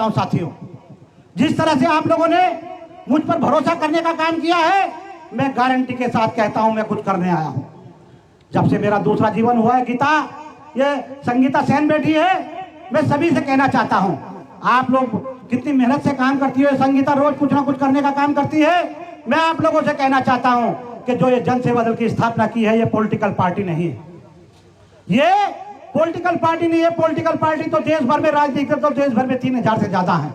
हूं साथियों, जिस तरह से आप लोगों ने मुझ पर भरोसा करने का काम किया है, मैं गारंटी के साथ कहता हूं मैं कुछ करने आया हूं। जब से मेरा दूसरा जीवन हुआ है, गीता ये संगीता सेन बैठी है, मैं सभी से कहना चाहता हूं, आप लोग कितनी मेहनत से काम करती है, संगीता रोज कुछ ना कुछ करने का काम करती है। मैं आप लोगों से कहना चाहता हूं कि जो ये जन सेवा दल की स्थापना की है, ये पॉलिटिकल पार्टी नहीं है, ये पॉलिटिकल पार्टी नहीं है। पॉलिटिकल पार्टी तो देश भर में राजनीति तो देश भर में 3000 से ज्यादा है।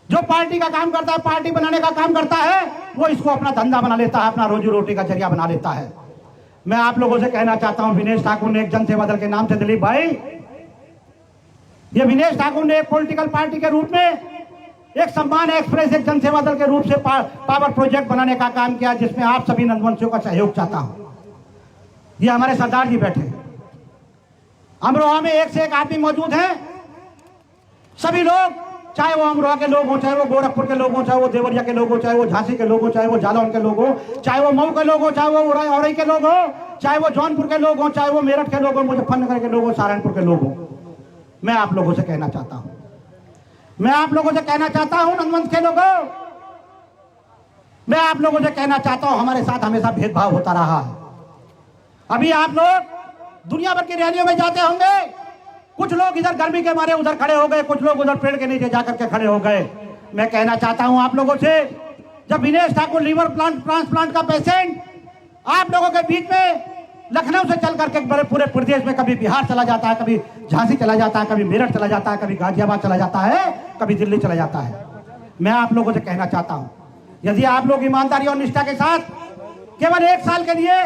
जो पार्टी का काम करता है, पार्टी बनाने का काम करता है, वो इसको अपना धंधा बना लेता है, अपना रोजी रोटी का जरिया बना लेता है। मैं आप लोगों से कहना चाहता हूं, विनेश ठाकुर ने एक जन सेवा दल के नाम से, दिलीप भाई, ये विनेश ठाकुर ने एक पॉलिटिकल पार्टी के रूप में एक सम्मान एक्सप्रेस एक जन सेवा दल के रूप से पावर प्रोजेक्ट बनाने का काम किया, जिसमें आप सभी नंदवंशियों का सहयोग चाहता हूं। ये हमारे सरदार जी बैठे, अमरोहा में एक से एक आदमी मौजूद है, सभी लोग, चाहे वो अमरोहा के लोग हो, चाहे वो गोरखपुर के लोग हो, चाहे वो देवरिया के लोग हो, चाहे वो झांसी के लोग हो, चाहे वो जालौन के लोग हो, चाहे वो मऊ के लोग हो, चाहे वो औरई के लोग हो, चाहे वो जौनपुर के लोग हो, चाहे वो मेरठ के लोग हो, मुजफ्फरनगर के लोग हो, सहारनपुर के लोग हो। मैं आप लोगों से कहना चाहता हूं, मैं आप लोगों से कहना चाहता हूं, नंदवंश के लोगों, मैं आप लोगों से कहना चाहता हूं, हमारे साथ हमेशा भेदभाव होता रहा है। अभी आप लोग दुनिया भर की रैलियों में जाते होंगे, कुछ लोग इधर गर्मी के मारे उधर खड़े हो गए, कुछ लोग उधर पेड़ के नीचे जाकर के खड़े हो गए। मैं कहना चाहता हूं आप लोगों से, जब विनेश ठाकुर लीवर ट्रांसप्लांट का पेशेंट आप लोगों के बीच में लखनऊ से चल करके पूरे प्रदेश में, कभी बिहार चला जाता है, कभी झांसी चला जाता है, कभी मेरठ चला जाता है, कभी गाजियाबाद चला जाता है, कभी दिल्ली चला जाता है। मैं आप लोगों से कहना चाहता हूं, यदि आप लोग ईमानदारी और निष्ठा के साथ केवल 1 साल के लिए,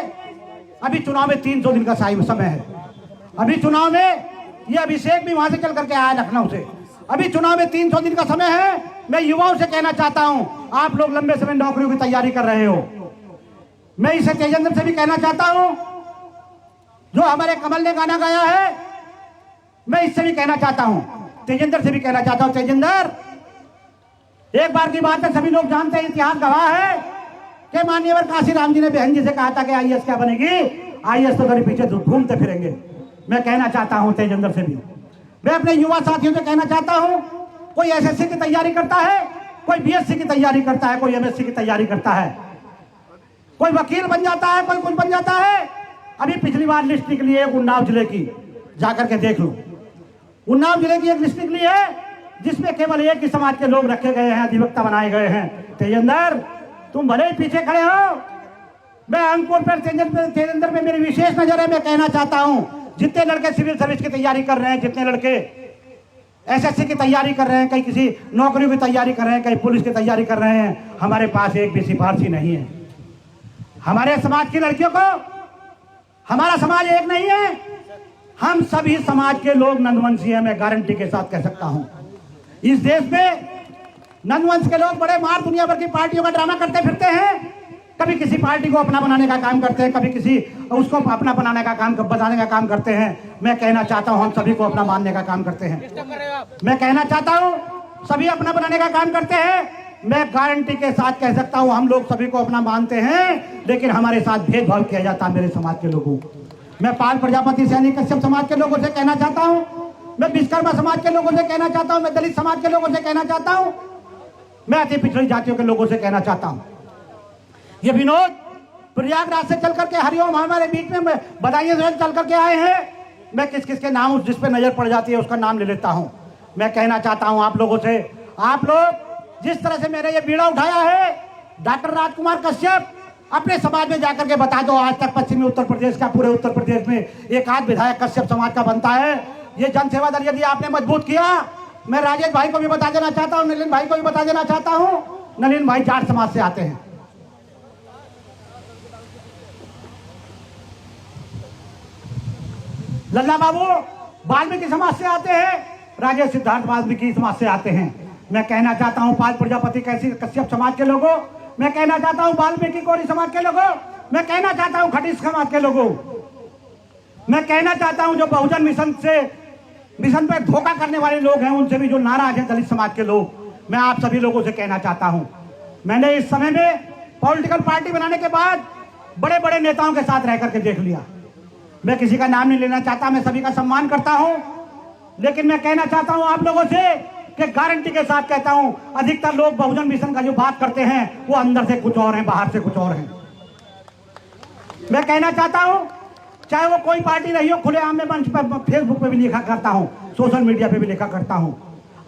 अभी चुनाव में 300 दिन का समय है, अभी चुनाव में ये अभिषेक भी वहां से चल करके आया लखनऊ से, अभी चुनाव में 300 दिन का समय है। मैं युवाओं से कहना चाहता हूं, आप लोग लंबे समय नौकरियों की तैयारी कर रहे हो। मैं इसे तेजेंद्र से भी कहना चाहता हूं, जो हमारे कमल ने गाना गाया है, मैं इससे भी कहना चाहता हूं, तेजेंद्र से भी कहना चाहता हूं, तेजेंद्र, एक बार की बात है, सभी लोग जानते हैं, इतिहास गवाह है कि माननीय काशीराम जी ने बहन जी से कहा था कि आईएएस क्या बनेगी, आईएएस तो मेरे पीछे घूमते फिरेंगे। मैं कहना चाहता हूं तेजेंद्र से भी, मैं अपने युवा साथियों से कहना चाहता हूं, कोई एसएससी की तैयारी करता है, कोई बीएससी की तैयारी करता है, कोई एमएससी की तैयारी करता है, कोई वकील बन जाता है, कोई कुछ बन जाता है। अभी पिछली बार लिस्ट निकली है उन्नाव जिले की, जाकर के देख लो, उन्नाव जिले की एक लिस्ट निकली है, जिसमें केवल एक ही समाज के लोग रखे गए हैं, अधिवक्ता बनाए गए हैं। तेजेंद्र, तुम भले ही पीछे खड़े हो, मैं अंकुर पर तेजेंद्र में मेरी विशेष नजर है। मैं कहना चाहता हूं, जितने लड़के सिविल सर्विस की तैयारी कर रहे हैं, जितने लड़के एसएससी की तैयारी कर रहे हैं, कहीं किसी नौकरी की तैयारी कर रहे हैं, कहीं पुलिस की तैयारी कर रहे हैं, हमारे पास एक भी सिफारिशी नहीं है। हमारे समाज की लड़कियों को, हमारा समाज एक नहीं है, हम सभी समाज के लोग नंदवंशी हैं। मैं गारंटी के साथ कह सकता हूं, इस देश में नंदवंश के लोग बड़े मार दुनिया भर की पार्टियों का ड्रामा करते फिरते हैं, कभी किसी पार्टी को अपना बनाने का काम करते हैं, कभी किसी उसको अपना बनाने का काम, बताने का काम करते हैं। मैं कहना चाहता हूं, हम सभी को अपना मानने का काम करते हैं। मैं कहना चाहता हूं, सभी अपना बनाने का काम करते हैं। मैं गारंटी के साथ कह सकता हूं, हम लोग सभी को अपना मानते हैं, लेकिन हमारे साथ भेदभाव किया जाता है मेरे समाज के लोगों। मैं पाल प्रजापति सैनी कश्यप समाज के लोगों से कहना चाहता हूं, मैं विश्वकर्मा समाज के लोगों से कहना चाहता हूं, मैं दलित समाज के लोगों से कहना चाहता हूं, मैं अति पिछड़ी जातियों के लोगों से कहना चाहता हूं। ये विनोद प्रयागराज से चल करके हरिओम हमारे बीच में बधाइयां चल करके आए हैं। मैं किस किस के नाम जिस पे नजर पड़ जाती है उसका नाम ले लेता हूं। मैं कहना चाहता हूं आप लोगों से, आप लोग जिस तरह से मेरे ये बीड़ा उठाया है, डॉक्टर राजकुमार कश्यप, अपने समाज में जाकर के बता दो, आज तक पश्चिमी उत्तर प्रदेश का, पूरे उत्तर प्रदेश में एक आध विधायक कश्यप समाज का बनता है। ये जन सेवा दल यदि आपने मजबूत किया, मैं राजेश भाई को भी बता देना चाहता हूं, नलिन भाई को भी बता देना चाहता हूं, नलिन भाई जाट समाज से आते हैं। लल्ला बाबू वाल्मीकि समाज से आते हैं, राजेश सिद्धार्थ वाल्मीकि समाज से आते हैं। मैं कहना चाहता हूं पाल प्रजापति कैसी कश्यप समाज के लोगों, मैं कहना चाहता हूं वाल्मीकि कोरी समाज के लोगों, मैं कहना चाहता हूं खटीक समाज के लोगों, मैं कहना चाहता हूं जो बहुजन मिशन पे धोखा करने वाले लोग हैं, उनसे भी जो नाराज हैं दलित समाज के लोग, मैं आप सभी लोगों से कहना चाहता हूं। मैंने इस समय में पॉलिटिकल पार्टी बनाने के बाद बड़े बड़े नेताओं के साथ रह करके देख लिया। मैं किसी का नाम नहीं लेना चाहता, मैं सभी का सम्मान करता हूं, लेकिन मैं कहना चाहता हूं आप लोगों से कि गारंटी के साथ कहता हूं, अधिकतर लोग बहुजन मिशन का जो बात करते हैं वो अंदर से कुछ और है, बाहर से कुछ और है। मैं कहना चाहता हूं, चाहे वो कोई पार्टी रही हो, खुलेआम में मंच पर फेसबुक पे भी लिखा करता हूं, सोशल मीडिया पे भी लिखा करता हूं।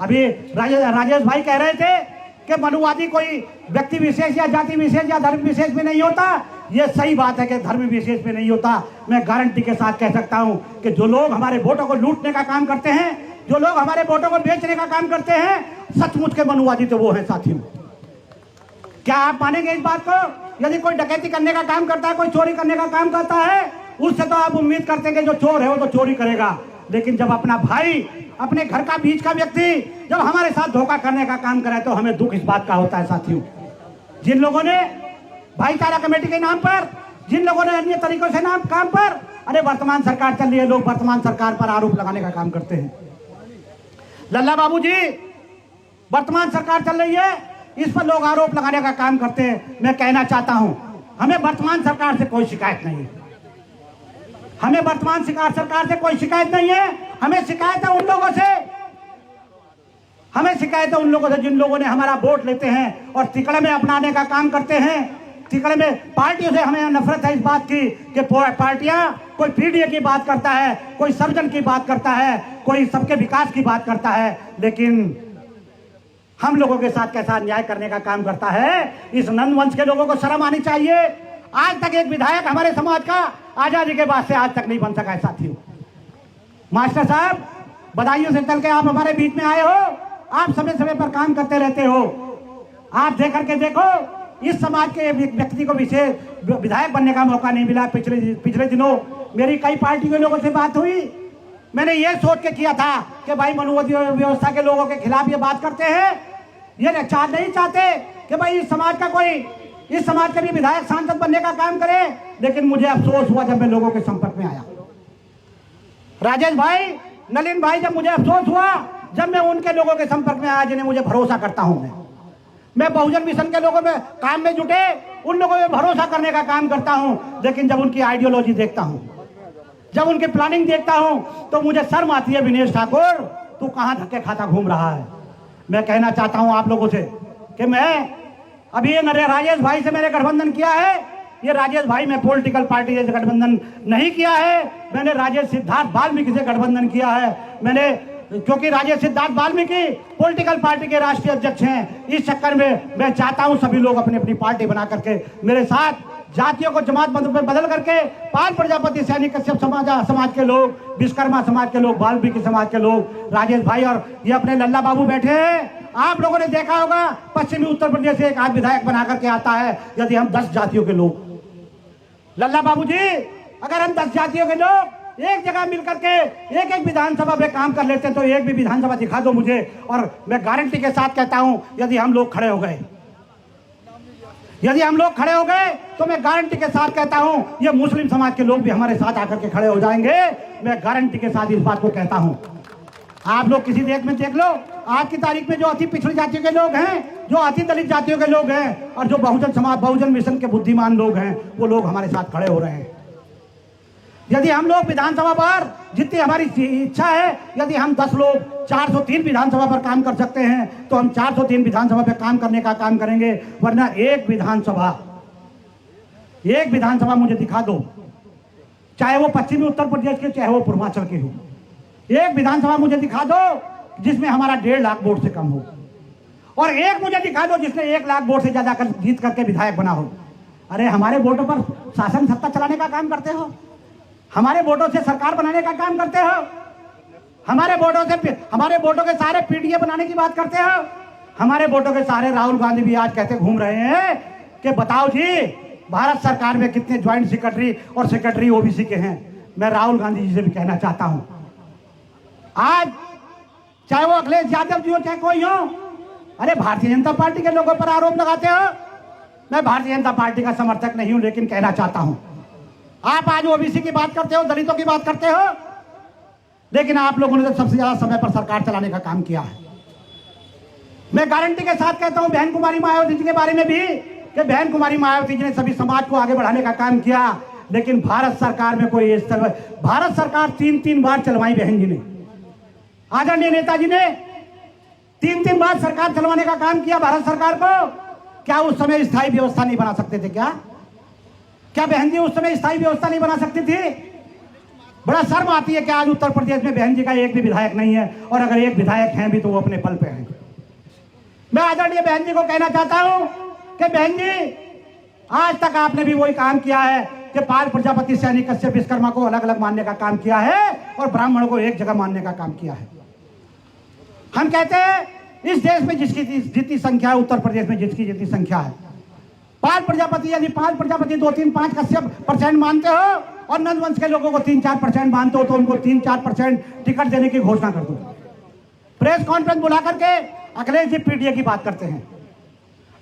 अभी राजेश भाई कह रहे थे कि मनुवादी कोई व्यक्ति विशेष या जाति विशेष या धर्म विशेष में नहीं होता। ये सही बात है कि धर्म विशेष में नहीं होता। मैं गारंटी के साथ कह सकता हूं कि जो लोग हमारे वोटों को लूटने का काम करते हैं, जो लोग हमारे वोटों को बेचने का काम करते हैं, सचमुच के मनुवादी तो वो है साथियों। क्या आप मानेंगे इस बात को? यदि कोई डकैती करने का काम करता है, कोई चोरी करने का काम करता है, उससे तो आप उम्मीद करते हैं कि जो चोर है वो तो चोरी करेगा। लेकिन जब अपना भाई, अपने घर का बीच का व्यक्ति जब हमारे साथ धोखा करने का काम करे तो हमें दुख इस बात का होता है साथियों। जिन लोगों ने भाईचारा कमेटी के नाम पर, जिन लोगों ने अन्य तरीकों से नाम काम पर, अरे वर्तमान सरकार चल रही है, लोग वर्तमान सरकार पर आरोप लगाने का काम करते हैं। लल्ला बाबू जी, वर्तमान सरकार चल रही है, इस पर लोग आरोप लगाने का काम करते हैं। मैं कहना चाहता हूं, हमें वर्तमान सरकार से कोई शिकायत नहीं है। हमें वर्तमान सरकार से कोई शिकायत नहीं है। हमें शिकायत है उन लोगों से, हमें शिकायत है उन लोगों से जिन लोगों ने हमारा वोट लेते हैं और तिकड़े में अपनाने का काम करते हैं। तिकड़े में पार्टियों से हमें नफरत है इस बात की कि पार्टियां, कोई पीडीए की बात करता है, कोई सर्जन की बात करता है, कोई सबके विकास की बात करता है, लेकिन हम लोगों के साथ कैसा अन्याय करने का काम करता है। इस नंद वंश के लोगों को शर्म आनी चाहिए। आज तक एक विधायक हमारे समाज का आजादी के बाद से आज तक नहीं बन सका है साथियों। मास्टर साहब, बधाइयों से चल के आप हमारे बीच में आए हो, आप समय समय पर काम करते रहते हो। आप देख करके देखो, इस समाज के व्यक्ति को विशेष विधायक बनने का मौका नहीं मिला। पिछले दिनों मेरी कई पार्टी के लोगों से बात हुई। मैंने ये सोच के किया था कि भाई मनुवादी व्यवस्था के लोगों के खिलाफ ये बात करते हैं, ये नहीं चाहते कि भाई इस समाज का कोई, इस समाज के भी विधायक सांसद बनने का काम करे। लेकिन मुझे अफसोस हुआ जब मैं लोगों के संपर्क में आया। राजेश भाई, नलिन भाई, जब मुझे अफसोस हुआ जब मैं उनके लोगों के संपर्क में आया जिन्हें मुझे भरोसा करता हूं। मैं बहुजन मिशन के लोगों में काम में जुटे उन लोगों में भरोसा करने का काम करता हूं। लेकिन जब उनकी आइडियोलॉजी देखता हूं, जब उनकी प्लानिंग देखता हूं, तो मुझे शर्म आती है। विनेश ठाकुर, तू कहां धक्के खाता घूम रहा है? मैं कहना चाहता हूं आप लोगों से कि मैं अभी ये राजेश भाई से मैंने गठबंधन किया है। ये राजेश भाई, मैं पॉलिटिकल पार्टी से गठबंधन नहीं किया है। मैंने राजेश सिद्धार्थ वाल्मीकि से गठबंधन किया है। मैंने, क्योंकि राजेश सिद्धार्थ वाल्मीकि पॉलिटिकल पार्टी के राष्ट्रीय अध्यक्ष हैं। इस चक्कर में मैं चाहता हूं सभी लोग अपनी अपनी पार्टी बना करके मेरे साथ, जातियों को जमात बदल करके, पाल प्रजापति, सैनिक कश्यप समाज के लोग, विश्वकर्मा समाज के लोग, वाल्मीकि समाज के लोग, राजेश भाई और ये अपने लल्ला बाबू बैठे हैं। आप लोगों ने देखा होगा पश्चिमी उत्तर प्रदेश से एक आध विधायक बना करके आता है। यदि हम 10 जातियों के लोग, लल्ला बाबू जी, अगर हम 10 जातियों के लोग एक जगह मिलकर के एक एक विधानसभा में काम कर लेते तो एक भी विधानसभा दिखा दो मुझे, और मैं गारंटी के साथ कहता हूं यदि हम लोग खड़े हो गए, यदि हम लोग खड़े हो गए तो मैं गारंटी के साथ कहता हूं ये मुस्लिम समाज के लोग भी हमारे साथ आकर के खड़े हो जाएंगे। मैं गारंटी के साथ इस बात को कहता हूं। आप लोग किसी देश में देख लो, आज की तारीख में जो अति पिछड़ी जातियों के लोग हैं, जो अति दलित जातियों के लोग हैं, और जो बहुजन मिशन के बुद्धिमान लोग हैं, वो लोग हमारे साथ खड़े हो रहे हैं। यदि हम लोग विधानसभा पर, जितनी हमारी इच्छा है, यदि हम 10 लोग 403 विधानसभा पर काम कर सकते हैं तो हम 403 विधानसभा पर काम करने का काम करेंगे। वरना एक विधानसभा मुझे दिखा दो, चाहे वो पश्चिमी उत्तर प्रदेश के, चाहे वो पूर्वांचल के हो, एक विधानसभा मुझे दिखा दो जिसमें हमारा 1.5 लाख वोट से कम हो, और एक मुझे दिखा दो जिसने 1 लाख वोट से ज्यादा जीत करके विधायक बना हो। अरे हमारे वोटों पर शासन सत्ता चलाने का काम करते हो, हमारे वोटों से सरकार बनाने का काम करते हो, हमारे वोटों के सारे पीडीए बनाने की बात करते हो, हमारे वोटों के सारे राहुल गांधी भी आज कहते घूम रहे हैं कि बताओ जी भारत सरकार में कितने ज्वाइंट सेक्रेटरी और सेक्रेटरी ओबीसी के हैं। मैं राहुल गांधी जी से भी कहना चाहता हूं, आज चाहे वो अखिलेश यादव जी हो चाहे कोई हो, अरे भारतीय जनता पार्टी के लोगों पर आरोप लगाते हो। मैं भारतीय जनता पार्टी का समर्थक नहीं हूं, लेकिन कहना चाहता हूं, आप आज ओबीसी की बात करते हो, दलितों की बात करते हो, लेकिन आप लोगों ने तो सबसे ज्यादा समय पर सरकार चलाने का काम किया है। मैं गारंटी के साथ कहता हूं बहन कुमारी मायावती जी के बारे में भी कि बहन कुमारी मायावती जी ने सभी समाज को आगे बढ़ाने का काम किया, लेकिन भारत सरकार में कोई भारत सरकार 3 बार चलवाई बहन जी ने, आदरणीय नेताजी ने 3 बार सरकार चलवाने का काम किया भारत सरकार को। क्या उस समय स्थायी व्यवस्था नहीं बना सकते थे? क्या बहन जी उस समय स्थायी व्यवस्था नहीं बना सकती थी? बड़ा शर्म आती है कि आज उत्तर प्रदेश में बहन जी का एक भी विधायक नहीं है, और अगर एक विधायक हैं भी तो वो अपने पल पे हैं। मैं आदरणीय बहन जी को कहना चाहता हूं कि बहन जी, आज तक आपने भी वही काम किया है कि पाल प्रजापति, सैनी, कश्यप, विश्वकर्मा को अलग अलग मानने का काम किया है और ब्राह्मणों को एक जगह मानने का काम किया है। हम कहते हैं इस देश में जिसकी जितनी संख्या है, उत्तर प्रदेश में जिसकी जितनी संख्या है, पाल प्रजापति यदि पाल प्रजापति 2-3-5 कश्यप % मानते हो और नंदवंश के लोगों को 3-4% मानते हो तो उनको 3-4% टिकट देने की घोषणा कर दो। प्रेस कॉन्फ्रेंस बुला करके अखिलेश जी पीडीए की बात करते हैं,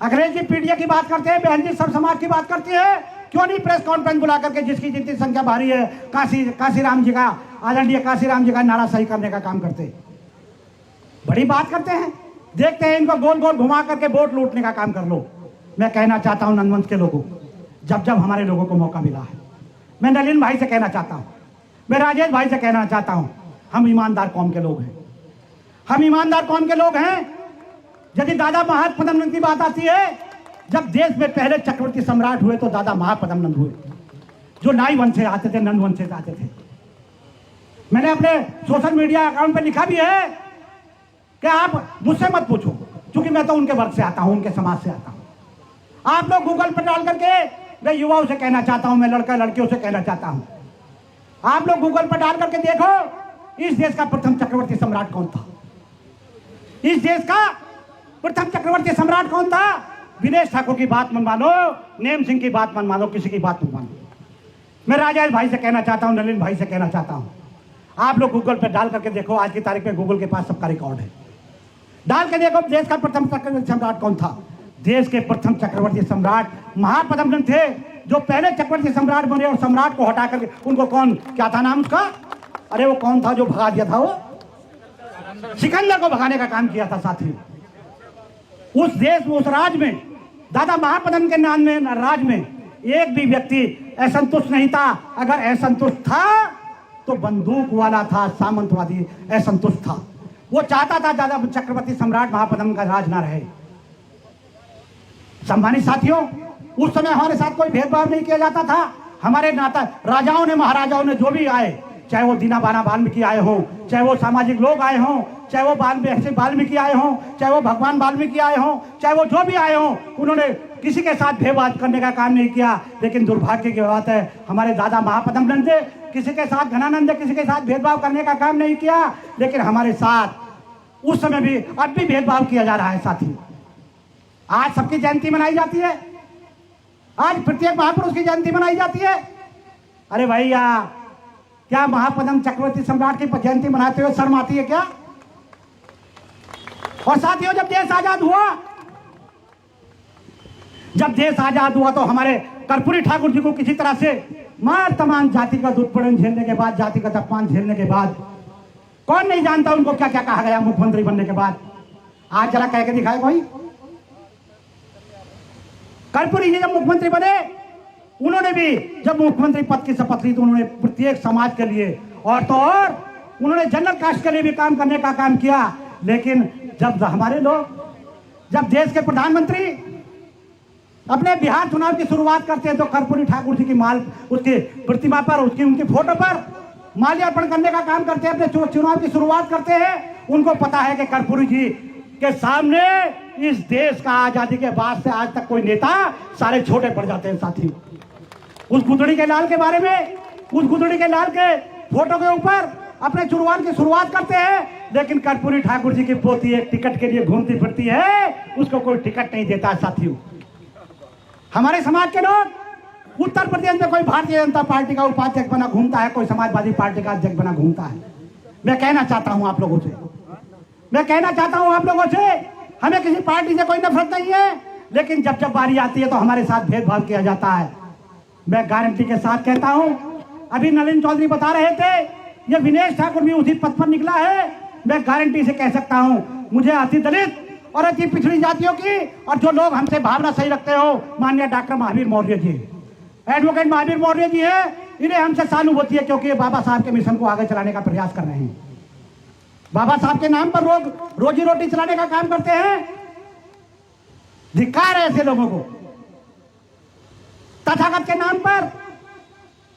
अखिलेश जी पीडीए की बात करते हैं, बहन जी सब समाज की बात करती है। क्यों नहीं प्रेस कॉन्फ्रेंस बुला करके जिसकी जितनी संख्या भारी है काशीराम जी का, आदरणीय काशीराम जी का नारा सही करने का काम करते? बड़ी बात करते हैं, देखते हैं इनको गोल गोल घुमा करके वोट लूटने का काम कर लो। मैं कहना चाहता हूं नंदवंश के लोगों, जब हमारे लोगों को मौका मिला है, मैं नलिन भाई से कहना चाहता हूं, मैं राजेश भाई से कहना चाहता हूं, हम ईमानदार कौम के लोग हैं, हम ईमानदार कौम के लोग हैं। यदि दादा महापद्मनंद की बात आती है, जब देश में पहले चक्रवर्ती सम्राट हुए तो दादा महापद्मनंद हुए, जो नाई वंश से आते थे, नंद वंश से आते थे। मैंने अपने सोशल मीडिया अकाउंट पर लिखा भी है कि आप मुझसे मत पूछो, क्योंकि मैं तो उनके वर्ग से आता हूं, उनके समाज से आता हूं। आप लोग गूगल पर डाल करके, मैं युवाओं से कहना चाहता हूं, मैं लड़का लड़कियों से कहना चाहता हूं, आप लोग गूगल पर डाल करके देखो इस देश का प्रथम चक्रवर्ती सम्राट कौन था। इस देश का प्रथम चक्रवर्ती सम्राट कौन था? विनेश ठाकुर की बात मन मानो, नेम सिंह की बात मन मानो, किसी की बात मत मानो। मैं राजेश भाई से कहना चाहता हूं, नलिन भाई से कहना चाहता हूं, आप लोग गूगल पर डाल करके देखो, आज की तारीख में गूगल के पास सबका रिकॉर्ड है, डाल के देखो देश का प्रथम चक्रवर्ती सम्राट कौन था। देश के प्रथम चक्रवर्ती सम्राट महापद्मनंद थे, जो पहले चक्रवर्ती सम्राट बने और सम्राट को हटा करके उनको कौन, क्या था नाम उसका, अरे वो कौन था जो भगा दिया था, वो सिकंदर को भगाने का काम किया था साथी। उस देश में, उस राज में, दादा महापद्मनंद के नाम में राज में एक भी व्यक्ति असंतुष्ट नहीं था। अगर असंतुष्ट था तो बंदूक वाला था, सामंतवादी असंतुष्ट था, वो चाहता था दादा चक्रवर्ती सम्राट महापद्मनंद का राज ना रहे। सम्मानित साथियों, उस समय हमारे साथ कोई भेदभाव नहीं किया जाता था। हमारे नाता राजाओं ने, महाराजाओं ने जो भी आए, चाहे वो दीना बाना वाल्मीकि आए हों, चाहे वो सामाजिक लोग आए हों, चाहे वो वाल्मीकि आए हों, चाहे वो भगवान वाल्मीकि आए हों, चाहे वो जो भी आए हों, उन्होंने किसी के साथ भेदभाव करने का काम नहीं किया। लेकिन दुर्भाग्य की बात है, हमारे दादा महापद्मनंद ने किसी के साथ, घनानंद ने किसी के साथ भेदभाव करने का काम नहीं किया। लेकिन हमारे साथ उस समय भी, अब भी भेदभाव किया जा रहा है साथी। आज सबकी जयंती मनाई जाती है, आज प्रत्येक महापुरुष की जयंती मनाई जाती है। अरे भैया, क्या महापद्म चक्रवर्ती सम्राट की जयंती मनाते हुए शर्म आती है क्या? और साथियों, जब देश आजाद हुआ तो हमारे कर्पूरी ठाकुर जी को किसी तरह से मार तमाम जातिगत उत्पीड़न झेलने के बाद, जातिगत अपमान झेलने के बाद, कौन नहीं जानता उनको क्या क्या कहा गया मुख्यमंत्री बनने के बाद। आज जरा कह के दिखाए कोई। कर्पूरी जी जब मुख्यमंत्री बने, उन्होंने भी जब मुख्यमंत्री पद की शपथ ली तो उन्होंने प्रत्येक समाज के लिए और तो और उन्होंने जनरल कास्ट के लिए भी काम करने का काम किया। लेकिन जब हमारे लोग, जब देश के प्रधानमंत्री अपने बिहार चुनाव की शुरुआत करते हैं तो कर्पूरी ठाकुर जी की उसकी प्रतिमा पर, उनकी फोटो पर माल्यार्पण करने का काम करते हैं, अपने चुनाव की शुरुआत करते हैं। उनको पता है कि कर्पूरी जी के सामने इस देश का आजादी के बाद से आज तक कोई नेता सारे छोटे पड़ जाते हैं साथी। उस गुदड़ी के लाल के बारे में, उस गुदड़ी के लाल के फोटो के ऊपर अपने चुनाव की शुरुआत करते हैं, लेकिन कर्पूरी ठाकुर जी की पोती एक टिकट के लिए घूमती फिरती है, उसको कोई टिकट नहीं देता साथियों। हमारे समाज के लोग उत्तर प्रदेश में कोई भारतीय जनता पार्टी का उपाध्यक्ष बना घूमता है, कोई समाजवादी पार्टी का अध्यक्ष बना घूमता है। मैं कहना चाहता हूं आप लोगों से, हमें किसी पार्टी से कोई नफरत नहीं है, लेकिन जब जब बारी आती है तो हमारे साथ भेदभाव किया जाता है। मैं गारंटी के साथ कहता हूं, अभी नलिन चौधरी बता रहे थे, ये विनेश ठाकुर भी उसी पथ पर निकला है। मैं गारंटी से कह सकता हूं, मुझे अति दलित और अति पिछड़ी जातियों की और जो लोग हमसे भावना सही रखते हो, माननीय डॉक्टर महावीर मौर्य जी, एडवोकेट महावीर मौर्य जी है, इन्हें हमसे सहानुभूति है, क्योंकि ये बाबा साहब के मिशन को आगे चलाने का प्रयास कर रहे हैं। बाबा साहब के नाम पर लोग रोजी रोटी चलाने का काम करते हैं। धिक्कार है ऐसे लोगों को। तथागत के नाम पर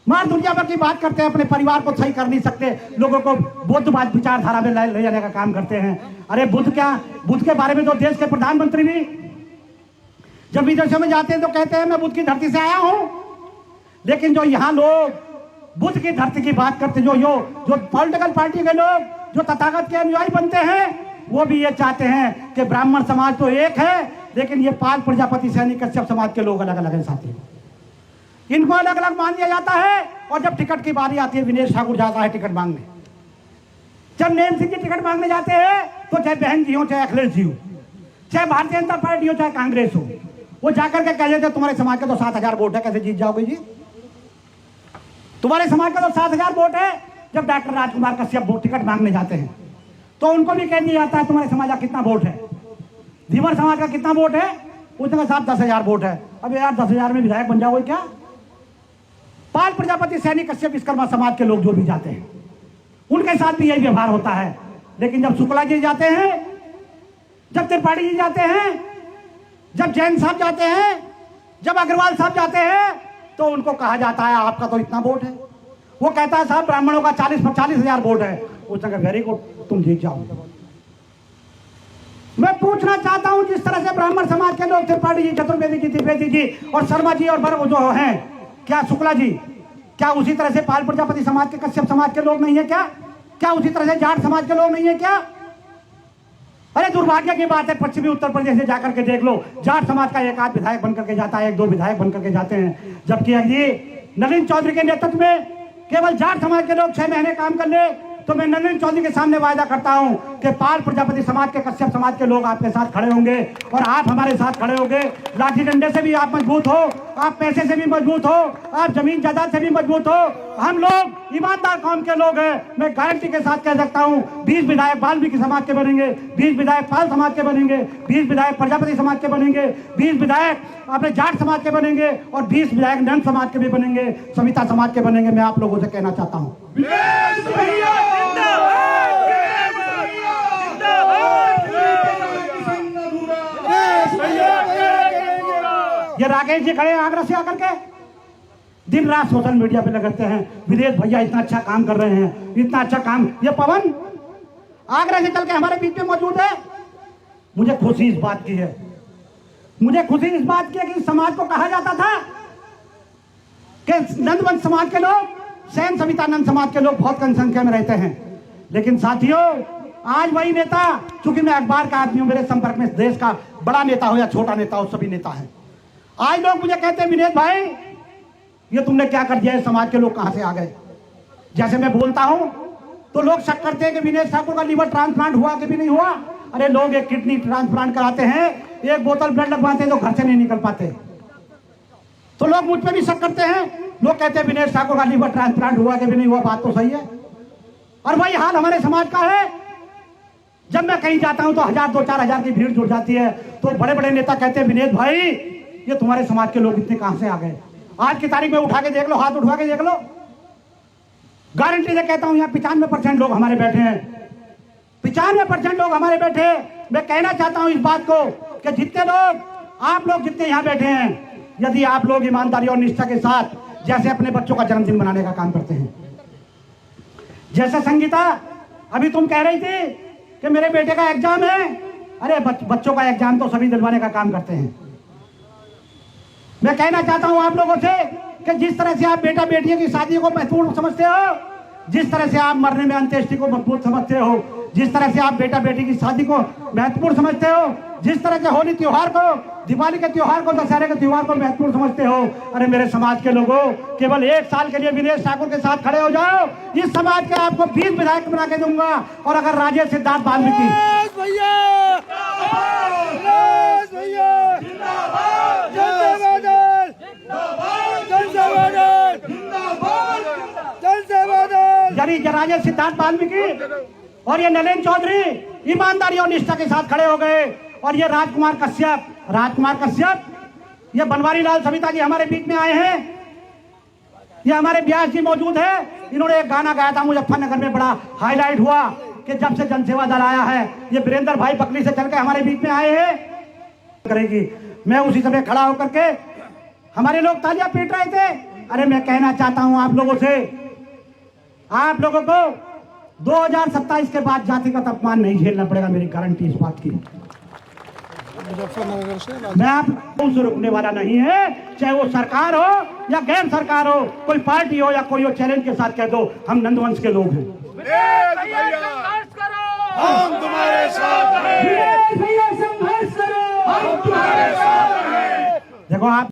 मार दुनिया भर की बात करते हैं, अपने परिवार को सही कर नहीं सकते, लोगों को बुद्धवाद विचारधारा में ले जाने का काम करते हैं। अरे बुद्ध क्या, बुद्ध के बारे में तो देश के प्रधानमंत्री भी जब विदेशों में जाते हैं तो कहते हैं मैं बुद्ध की धरती से आया हूं। लेकिन जो यहां लोग बुद्ध की धरती की बात करते, जो पॉलिटिकल पार्टी के लोग जो तथागत के अनुयायी बनते हैं, वो भी ये चाहते हैं कि ब्राह्मण समाज तो एक है, लेकिन ये पाल प्रजापति सैनी कश्यप समाज के लोग अलग अलग हैं साथी। इनको अलग अलग मान दिया जाता है। और जब टिकट की बारी आती है, विनेश ठाकुर जाता है टिकट मांगने। जब नेम सिंह जी टिकट मांगने जाते हैं तो चाहे बहन जी हो, चाहे अखिलेश जी हो, चाहे भारतीय जनता पार्टी हो, चाहे कांग्रेस हो, वो जाकर के कह देते हैं तुम्हारे समाज के तो 7,000 वोट है, कैसे जीत जाओगे जी? तुम्हारे समाज का तो 7,000 वोट है। जब डॉक्टर राजकुमार कश्यप टिकट मांगने जाते हैं तो उनको भी कह दिया जाता है तुम्हारे समाज का कितना वोट है, धीवर समाज का कितना वोट है? उसने कहा 10,000 वोट है। अब यार 10,000 में विधायक बन जाओगे क्या? पाल प्रजापति सैनी कश्यप विश्वकर्मा समाज के लोग जो भी जाते हैं उनके साथ भी यही व्यवहार होता है। लेकिन जब शुक्ला जी जाते हैं, जब त्रिपाठी जी जाते हैं, जब जैन साहब जाते हैं, जब अग्रवाल साहब जाते हैं, तो उनको कहा जाता है आपका तो इतना वोट है। वो कहता है साहब ब्राह्मणों का 40,000 वोट है। उसने कहा वेरी गुड, तुम जीत जाओ। मैं पूछना चाहता हूं, जिस तरह से ब्राह्मण समाज के लोग त्रिपाठी जी, चतुर्वेदी जी, त्रिवेदी जी और शर्मा जी और भरत जो हैं, क्या शुक्ला जी, क्या उसी तरह से पाल प्रजापति समाज के, कश्यप समाज के लोग नहीं है क्या? क्या उसी तरह से जाट समाज के लोग नहीं है क्या? अरे दुर्भाग्य की बात है, पश्चिमी उत्तर प्रदेश से जाकर के देख लो, जाट समाज का एक आध विधायक बनकर के जाता है, 1-2 विधायक बनकर के जाते हैं। जबकि ये नलिन चौधरी के नेतृत्व में केवल जाट समाज के लोग 6 महीने काम कर ले, तो मैं नलिन चौधरी के सामने वायदा करता हूं कि पाल प्रजापति समाज के, कश्यप समाज के लोग आपके साथ खड़े होंगे और आप हमारे साथ खड़े होंगे। लाठी डंडे से भी आप मजबूत हो, आप पैसे से भी मजबूत हो, आप जमीन जायदाद से भी मजबूत हो। हम लोग ईमानदार कौम के लोग हैं। मैं गारंटी के साथ कह सकता हूं 20 विधायक वाल्मीकि समाज के बनेंगे, 20 विधायक पाल समाज के बनेंगे, 20 विधायक प्रजापति समाज के बनेंगे, 20 विधायक अपने जाट समाज के बनेंगे और 20 विधायक नंद समाज के भी बनेंगे, सविता समाज के बनेंगे। मैं आप लोगों से कहना चाहता हूं ये राकेश जी खड़े हैं आगरा से आकर के, दिन रात सोशल मीडिया पे लगाते हैं विदेश भैया इतना अच्छा काम कर रहे हैं, इतना अच्छा काम। ये पवन आगरा से चल के हमारे बीच में मौजूद है। मुझे खुशी इस बात की है, मुझे खुशी इस बात की है कि समाज को कहा जाता था कि नंदवंश समाज के लोग, सैन सवितानंद समाज के लोग बहुत कम संख्या में रहते हैं। लेकिन साथियों, आज वही नेता, चूंकि मैं अखबार का आदमी हूं, मेरे संपर्क में देश का बड़ा नेता हो या छोटा नेता हो, सभी नेता है। आज लोग मुझे कहते हैं विनेश भाई ये तुमने क्या कर दिया है, समाज के लोग कहां से आ गए? जैसे मैं बोलता हूं तो लोग शक करते हैं कि विनेश ठाकुर का लीवर ट्रांसप्लांट हुआ कि भी नहीं हुआ। अरे लोग एक किडनी ट्रांसप्लांट कराते हैं, एक बोतल ब्लड लगवाते हैं तो घर से नहीं निकल पाते। तो लोग मुझ पर भी शक करते हैं। लोग कहते हैं विनेश ठाकुर का लीवर ट्रांसप्लांट हुआ कि भी नहीं हुआ। बात तो सही है। और वही हाल हमारे समाज का है। जब मैं कहीं जाता हूं तो 1,000-2-4 हजार की भीड़ जुड़ जाती है, तो बड़े बड़े नेता कहते हैं विनेश भाई ये तुम्हारे समाज के लोग इतने कहां से आ गए? आज की तारीख में उठा के देख लो, हाथ उठा के देख लो, गारंटी से कहता हूं यहाँ 95% लोग हमारे बैठे हैं। 95% लोग हमारे बैठे हैं। मैं कहना चाहता हूं इस बात को कि जितने लोग, आप लोग जितने यहाँ बैठे हैं, यदि आप लोग ईमानदारी और निष्ठा के साथ जैसे अपने बच्चों का जन्मदिन मनाने का काम करते हैं, जैसे संगीता अभी तुम कह रही थी कि मेरे बेटे का एग्जाम है, अरे बच्चों का एग्जाम तो सभी दिलवाने का काम करते हैं। मैं कहना चाहता हूं आप लोगों से कि जिस तरह से आप बेटा बेटियों की शादी को महत्वपूर्ण समझते हो, जिस तरह से आप मरने में अंत्येष्टि को महत्वपूर्ण समझते हो, जिस तरह से आप बेटा बेटी की शादी को महत्वपूर्ण समझते हो, जिस तरह से होली त्योहार को, दिवाली के त्योहार को, दशहरे के त्योहार को महत्वपूर्ण समझते हो, अरे मेरे समाज के लोगों, केवल 1 साल के लिए विनेश ठाकुर के साथ खड़े हो जाओ। इस समाज के आपको 20 विधायक बना के दूंगा। और अगर राजेश सिद्धार्थ वाल्मीकि यदि राजेश सिद्धार्थ वाल्मीकि और ये नलिन चौधरी ईमानदारी और निष्ठा के साथ खड़े हो गए, और ये राजकुमार कश्यप, ये बनवारी लाल सविता जी हमारे बीच में आए हैं, ये हमारे व्यास जी मौजूद है। इन्होंने एक गाना गाया था मुजफ्फरनगर में, बड़ा हाईलाइट हुआ कि जब से जनसेवा दल आया है, ये वीरेंद्र भाई बकली से चल के हमारे बीच में आए हैं करेगी। मैं उसी समय खड़ा होकर के, हमारे लोग तालियां पीट रहे थे। अरे मैं कहना चाहता हूं आप लोगों से, आप लोगों को 2027 के बाद जातिगत अपमान नहीं झेलना पड़ेगा, मेरी गारंटी इस बात की। मैं आप से रुकने वाला नहीं है, चाहे वो सरकार हो या गैर सरकार हो, कोई पार्टी हो या कोई हो, चैलेंज के साथ कह दो हम नंदवंश के लोग हैं। हम तुम्हारे साथ हैं। देखो आप